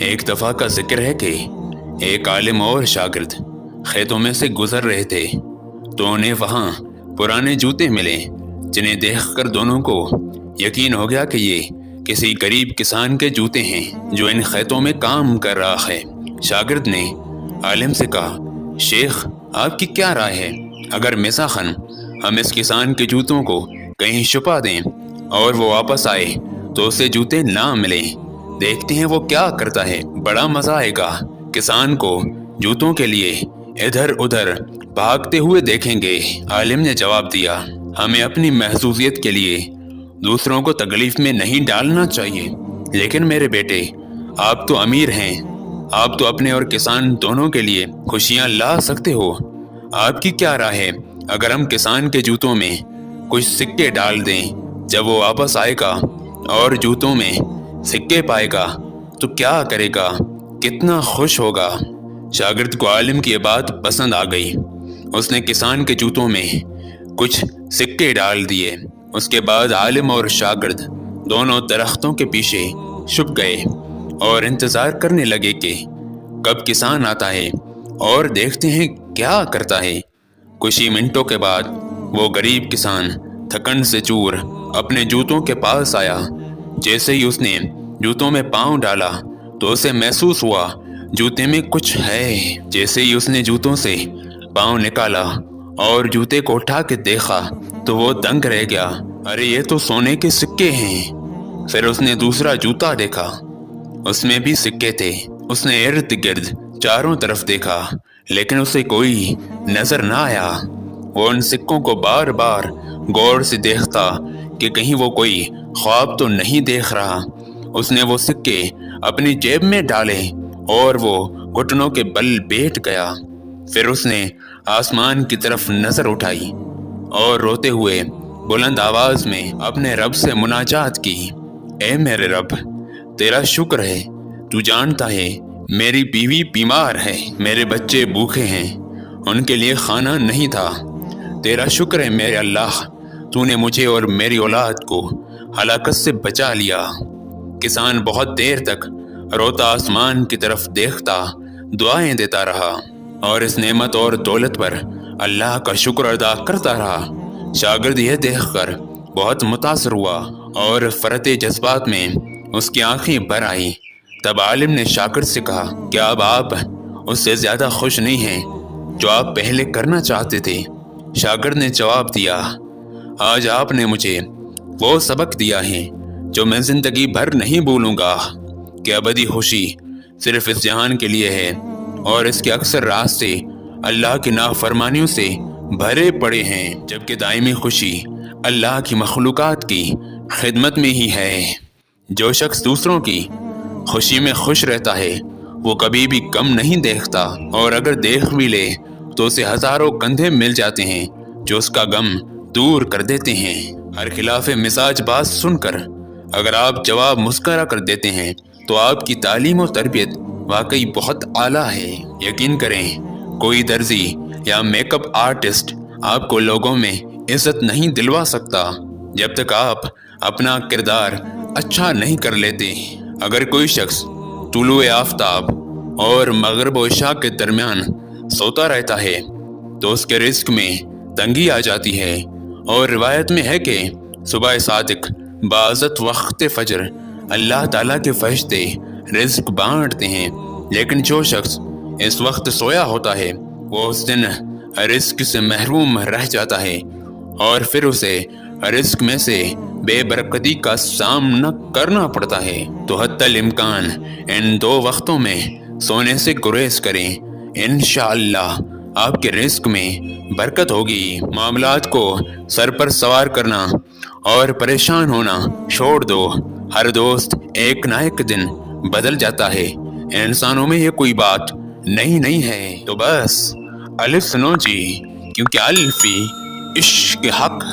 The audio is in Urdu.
ایک دفعہ کا ذکر ہے کہ ایک عالم اور شاگرد کھیتوں میں سے گزر رہے تھے تو انہیں وہاں پرانے جوتے ملے، جنہیں دیکھ کر دونوں کو یقین ہو گیا کہ یہ کسی غریب کسان کے جوتے ہیں جو ان کھیتوں میں کام کر رہا ہے۔ شاگرد نے عالم سے کہا، شیخ آپ کی کیا رائے ہے اگر مساخن ہم اس کسان کے جوتوں کو کہیں چھپا دیں اور وہ واپس آئے تو اسے جوتے نہ ملیں؟ دیکھتے ہیں وہ کیا کرتا ہے، بڑا مزہ آئے گا۔ کسان کو جوتوں کے لیے ادھر ادھر بھاگتے ہوئے دیکھیں گے۔ عالم نے جواب دیا، ہمیں اپنی محظوظیت کے لیے دوسروں کو تکلیف میں نہیں ڈالنا چاہیے، لیکن میرے بیٹے آپ تو امیر ہیں، آپ تو اپنے اور کسان دونوں کے لیے خوشیاں لا سکتے ہو۔ آپ کی کیا رائے ہے اگر ہم کسان کے جوتوں میں کچھ سکے ڈال دیں؟ جب وہ واپس آئے گا اور جوتوں میں سکے پائے گا تو کیا کرے گا، کتنا خوش ہوگا۔ شاگرد کو عالم کی یہ بات پسند آ گئی۔ اس نے کسان کے جوتوں میں کچھ سکے ڈال دیے۔ اس کے بعد عالم اور شاگرد دونوں درختوں کے پیچھے چھپ گئے اور انتظار کرنے لگے کہ کب کسان آتا ہے اور دیکھتے ہیں کیا کرتا ہے۔ کچھ ہی منٹوں کے بعد وہ غریب کسان تھکن سے چور اپنے جوتوں کے پاس آیا۔ جیسے ہی اس نے جوتوں میں پاؤں ڈالا تو اسے محسوس ہوا جوتے میں کچھ ہے۔ جیسے ہی اس نے جوتوں سے پاؤں نکالا اور جوتے کو اٹھا کے دیکھا تو وہ دنگ رہ گیا، ارے یہ تو سونے کے سکے ہیں۔ پھر اس نے دوسرا جوتا دیکھا، اس میں بھی سکے تھے۔ اس نے ارد گرد چاروں طرف دیکھا لیکن اسے کوئی نظر نہ آیا۔ وہ ان سکوں کو بار بار غور سے دیکھتا کہ کہیں وہ کوئی خواب تو نہیں دیکھ رہا۔ اس نے وہ سکے اپنی جیب میں ڈالے اور وہ گھٹنوں کے بل بیٹھ گیا۔ پھر اس نے آسمان کی طرف نظر اٹھائی اور روتے ہوئے بلند آواز میں اپنے رب سے مناجات کی، اے میرے رب، تیرا شکر ہے، تو جانتا ہے میری بیوی بیمار ہے، میرے بچے بھوکے ہیں، ان کے لیے کھانا نہیں تھا۔ تیرا شکر ہے میرے اللہ، تو نے مجھے اور میری اولاد کو ہلاکت سے بچا لیا۔ کسان بہت دیر تک روتا آسمان کی طرف دیکھتا، دعائیں دیتا رہا اور اس نعمت اور دولت پر اللہ کا شکر ادا کرتا رہا۔ شاگرد یہ دیکھ کر بہت متاثر ہوا اور فرط جذبات میں اس کی آنکھیں بھر آئیں۔ تب عالم نے شاگرد سے کہا، کیا اب آپ اس سے زیادہ خوش نہیں ہیں جو آپ پہلے کرنا چاہتے تھے؟ شاگرد نے جواب دیا، آج آپ نے مجھے وہ سبق دیا ہے جو میں زندگی بھر نہیں بھولوں گا کہ ابدی خوشی صرف اس جہان کے لیے ہے اور اس کے اکثر راستے اللہ کی نافرمانیوں سے بھرے پڑے ہیں، جبکہ دائمی خوشی اللہ کی مخلوقات کی خدمت میں ہی ہے۔ جو شخص دوسروں کی خوشی میں خوش رہتا ہے وہ کبھی بھی کم نہیں دیکھتا، اور اگر دیکھ بھی لے تو اسے ہزاروں کندھے مل جاتے ہیں جو اس کا غم دور کر دیتے ہیں۔ ہر خلاف مزاج بات سن کر اگر آپ جواب مسکرا کر دیتے ہیں تو آپ کی تعلیم و تربیت واقعی بہت اعلیٰ ہے۔ یقین کریں، کوئی درزی یا میک اپ آرٹسٹ آپ کو لوگوں میں عزت نہیں دلوا سکتا جب تک آپ اپنا کردار اچھا نہیں کر لیتے۔ اگر کوئی شخص طلوع آفتاب اور مغرب و عشاء کے درمیان سوتا رہتا ہے تو اس کے رزق میں تنگی آ جاتی ہے، اور روایت میں ہے کہ صبح صادق بعزت وقت فجر اللہ تعالیٰ کے فرشتے رزق بانٹتے ہیں، لیکن جو شخص اس وقت سویا ہوتا ہے وہ اس دن رزق سے محروم رہ جاتا ہے اور پھر اسے رزق میں سے بے برکتی کا سامنا کرنا پڑتا ہے۔ تو حتی الامکان ان دو وقتوں میں سونے سے گریز کریں، انشاءاللہ آپ کے رزق میں برکت ہوگی۔ معاملات کو سر پر سوار کرنا اور پریشان ہونا چھوڑ دو، ہر دوست ایک نہ ایک دن بدل جاتا ہے، انسانوں میں یہ کوئی بات نہیں ہے۔ تو بس الف سنو جی، کیونکہ الفی عشق حق